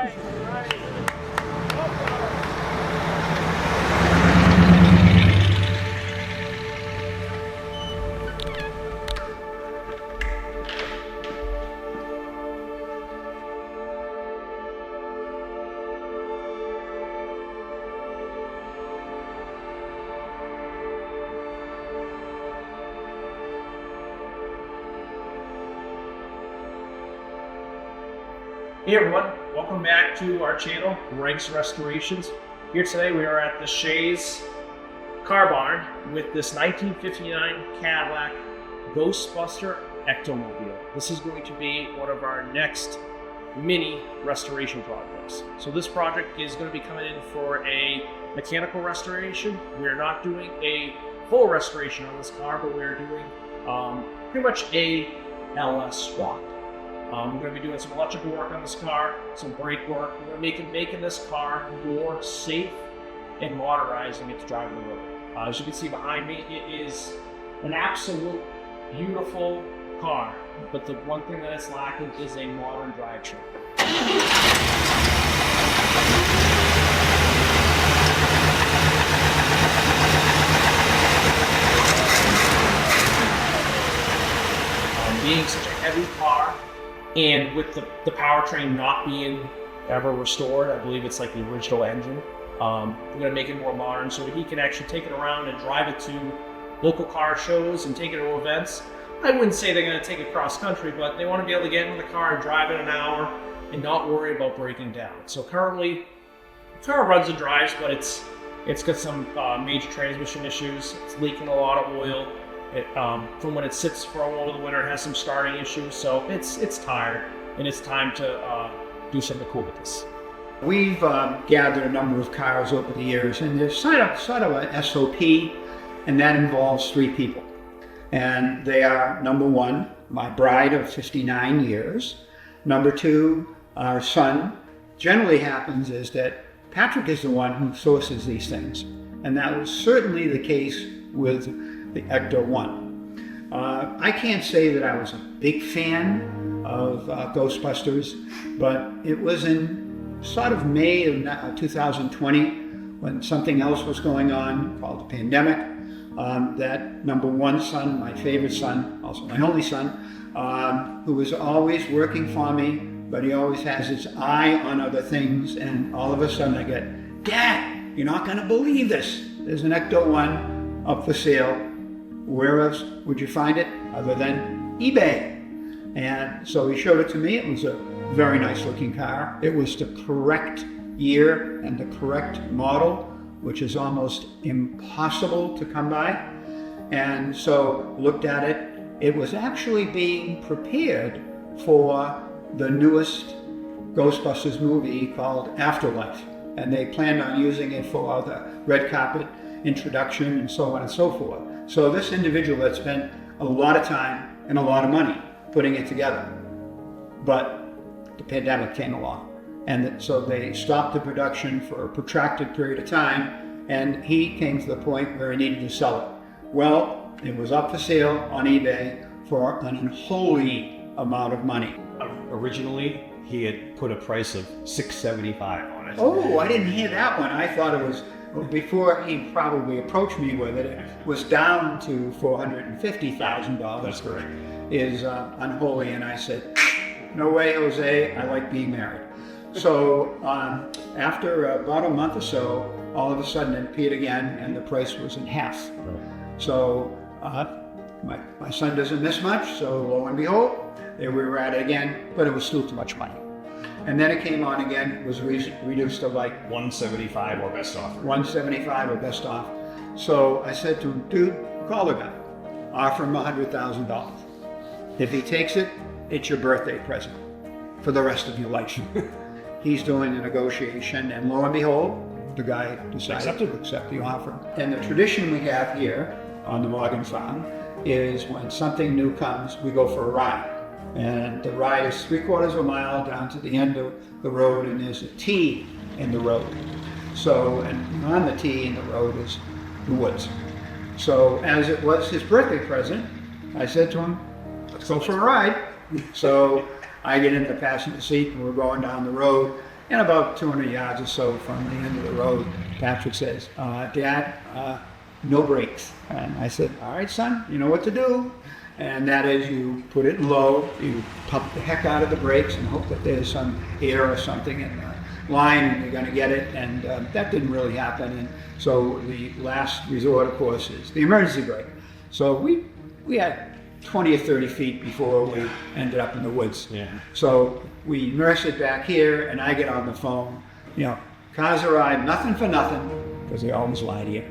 Hey everyone, welcome back to our channel, Greg's Restorations. Here today we are at the Shays car barn with this 1959 Cadillac Ghostbuster Ecto-mobile. This is going to be one of our next mini restoration projects. So this project is going to be coming in for a mechanical restoration. We're not doing a full restoration on this car, but we're doing pretty much a LS swap. We're going to be doing some electrical work on this car, some brake work. We're going to be making this car more safe and motorizing it to drive on the road. As you can see behind me, it is an absolute beautiful car, but the one thing that it's lacking is a modern drivetrain. Being such a heavy car, and with the powertrain not being ever restored, I believe it's like the original engine, we're going to make it more modern so that he can actually take it around and drive it to local car shows and take it to events. I wouldn't say they're going to take it cross country, but they want to be able to get in the car and drive it an hour and not worry about breaking down. So currently, the car runs and drives, but it's got some major transmission issues. It's leaking a lot of oil. From when it sits for all over the winter, it has some starting issues, so it's tired, and it's time to do something cool with this. We've gathered a number of cars over the years, and there's sort of an SOP, and that involves 3 people. And they are, number 1, my bride of 59 years. Number 2, our son. Generally happens is that Patrick is the one who sources these things, and that was certainly the case with the Ecto-1. I can't say that I was a big fan of Ghostbusters, but it was in sort of May of 2020 when something else was going on called the pandemic, that number 1 son, my favorite son, also my only son, who was always working for me, but he always has his eye on other things, and all of a sudden I get, "Dad, you're not going to believe this. There's an Ecto-1 up for sale. Where else would you find it other than eBay?" And so he showed it to me. It was a very nice looking car. It was the correct year and the correct model, which is almost impossible to come by. And so looked at it. It was actually being prepared for the newest Ghostbusters movie called Afterlife. And they planned on using it for the red carpet introduction and so on and so forth. So this individual had spent a lot of time and a lot of money putting it together. But the pandemic came along, and so they stopped the production for a protracted period of time, and he came to the point where he needed to sell it. Well, it was up for sale on eBay for an unholy amount of money. Originally, he had put a price of $675 on it. Oh, I didn't hear that one. I thought it was, before he probably approached me with it, it was down to $450,000. That's correct. Is unholy, and I said, "No way, Jose, I like being married." So after about a month or so, all of a sudden it appeared again, and the price was in half. Right. So my son doesn't miss much, so lo and behold, there we were at it again, but it was still too much money. And then it came on again, it was reduced to like $175 or best offer. $175 or best off. So I said to him, "Dude, call the guy, offer him $100,000. If he takes it, it's your birthday present for the rest of your life." He's doing the negotiation, and lo and behold, the guy decided to accept the offer. And the tradition we have here on the Morgan farm is when something new comes, we go for a ride. And the ride is 3/4 of a mile down to the end of the road, and there's a T in the road. So, and on the T in the road is the woods. So as it was his birthday present, I said to him, "Let's go for a ride." So I get in the passenger seat, and we're going down the road, And about 200 yards or so from the end of the road, Patrick says, Dad, no brakes. And I said, all right, son, you know what to do. And that is, you put it low, you pump the heck out of the brakes and hope that there's some air or something in the line and you're going to get it. And that didn't really happen. And so the last resort, of course, is the emergency brake. So we had 20 or 30 feet before we ended up in the woods. Yeah. So we nurse it back here, and I get on the phone. You know, cars arrive, nothing for nothing, because they always lie to you.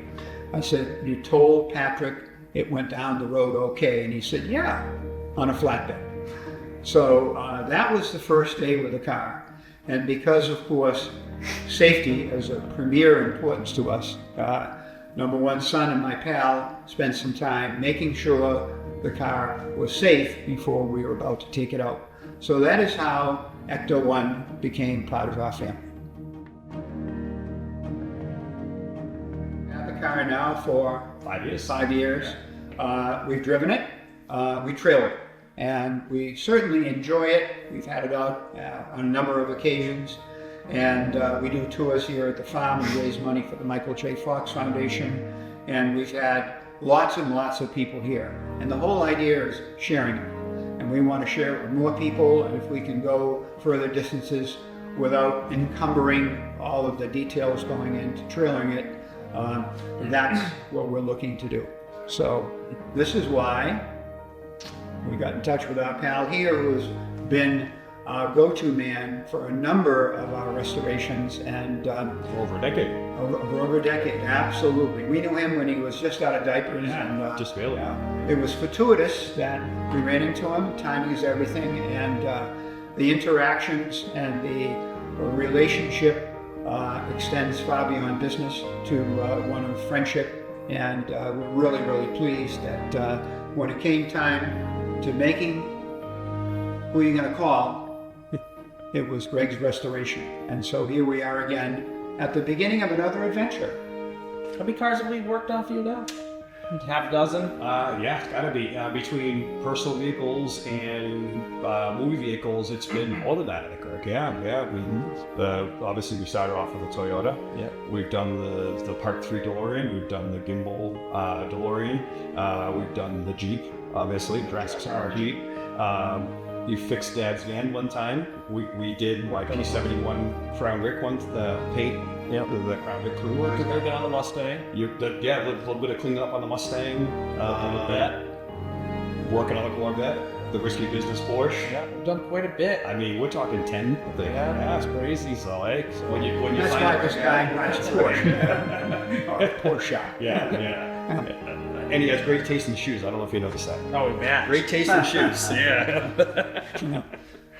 I said, you told Patrick it went down the road okay? And he said, yeah, on a flatbed. So that was the first day with the car. And because, of course, safety is of premier importance to us, number one, son and my pal spent some time making sure the car was safe before we were about to take it out. So that is how Ecto-1 became part of our family. We have the car now for 5 years. 5 years. We've driven it, we trail it, and we certainly enjoy it. We've had it out on a number of occasions, and we do tours here at the farm and raise money for the Michael J. Fox Foundation, and we've had lots and lots of people here. And the whole idea is sharing it. And we want to share it with more people, and if we can go further distances without encumbering all of the details going into trailing it, that's what we're looking to do. So this is why we got in touch with our pal here, who's been our go-to man for a number of our restorations, and Over a decade. over a decade, absolutely. We knew him when he was just out of diapers, and Just barely. it was fortuitous that we ran into him. Timing is everything, and the interactions and the relationship extends far beyond business to one of friendship, and we're really, really pleased that when it came time to making who you're going to call, it was Greg's Restoration. And so here we are again at the beginning of another adventure. How many cars have we worked on for you now? Half a dozen? Yeah, it's gotta be. Between personal vehicles and movie vehicles, it's been more than that, I think, Greg. Yeah. Obviously, we started off with a Toyota. Yeah. We've done the Part 3 DeLorean. We've done the gimbal DeLorean. We've done the Jeep, obviously, Jurassic Park Jeep. You fixed Dad's van one time. We did P71 Crown Vic one, the paint. Yeah, the Crown Vic crew. Worked a little bit on the Mustang. A little bit of cleanup up on the Mustang. That. Working on the Corvette. The Risky Business Porsche. Yeah, we've done quite a bit. I mean, we're talking 10. Yeah, that's crazy. So, when you That's find why this guy drives Porsche. Or Porsche. Yeah. And he has great taste in shoes. I don't know if you noticed that. Oh, man. Great taste in shoes. Yeah.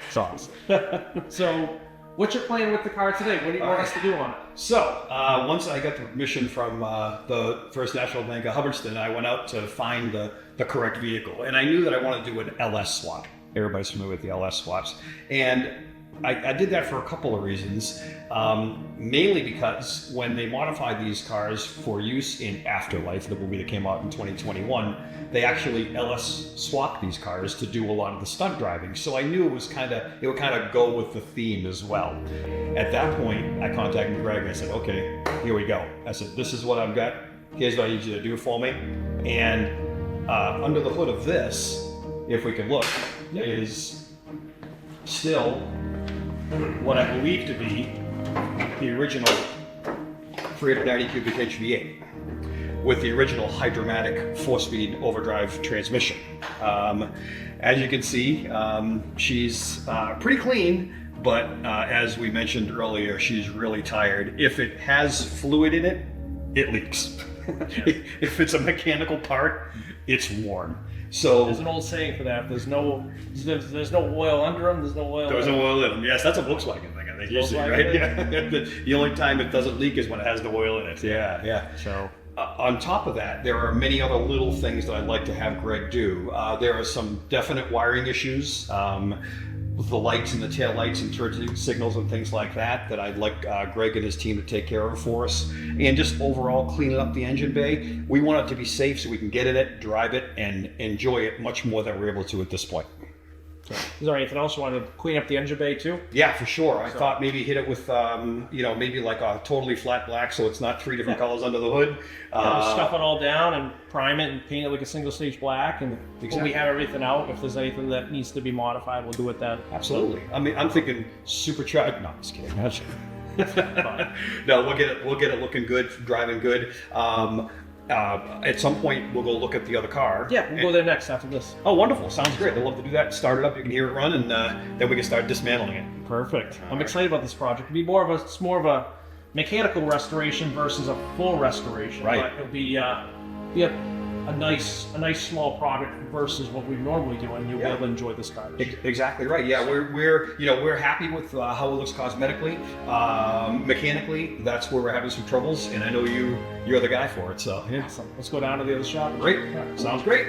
It's awesome. So, what's your plan with the car today? What do you want us to do on it? So, once I got the permission from the First National Bank of Hubbardston, I went out to find the correct vehicle. And I knew that I wanted to do an LS swap. Everybody's familiar with the LS swaps. And I did that for a couple of reasons. Mainly because when they modified these cars for use in Afterlife, the movie that came out in 2021, they actually LS swapped these cars to do a lot of the stunt driving. So I knew it would kind of go with the theme as well. At that point, I contacted Greg and I said, okay, here we go. I said, this is what I've got. Here's what I need you to do for me. And under the hood of this, if we can look, is still what I believe to be the original 390 cubic inch V8 with the original Hydromatic 4-speed overdrive transmission. As you can see, she's pretty clean, but as we mentioned earlier, she's really tired. If it has fluid in it, it leaks. If it's a mechanical part, it's worn. So there's an old saying for that. There's no oil under them. There's no oil. There's no oil in them. Yes, that's a Volkswagen thing, I think. Usually, right? Yeah. The only time it doesn't leak is when it has the oil in it. Yeah. So on top of that, there are many other little things that I'd like to have Greg do. There are some definite wiring issues. With the lights and the tail lights and turn signals and things like that I'd like Greg and his team to take care of for us. And just overall cleaning up the engine bay. We want it to be safe so we can get in it, drive it, and enjoy it much more than we're able to at this point. So, is there anything else you want to clean up the engine bay too? Yeah, for sure. I thought maybe hit it with, maybe like a totally flat black, so it's not 3 different colors under the hood. We'll stuff it all down and prime it and paint it like a single stage black. And when we have everything out, if there's anything that needs to be modified, we'll do it then. Absolutely. I mean, I'm thinking supercharged. No, I'm just kidding. No, we'll get it looking good, driving good. At some point, we'll go look at the other car. Yeah, we'll go there next after this. Oh, wonderful. Sounds great. I'd love to do that. Start it up. You can hear it run, and then we can start dismantling it. Perfect. I'm excited about this project. It'll be more of a mechanical restoration versus a full restoration. Right. But it'll be a nice small product versus what we normally do, and you'll be able to enjoy this car. Exactly right. Yeah, we're happy with how it looks cosmetically, mechanically. That's where we're having some troubles, and I know you're the guy for it. So yeah. Awesome. Let's go down to the other shop. Great. Sounds great.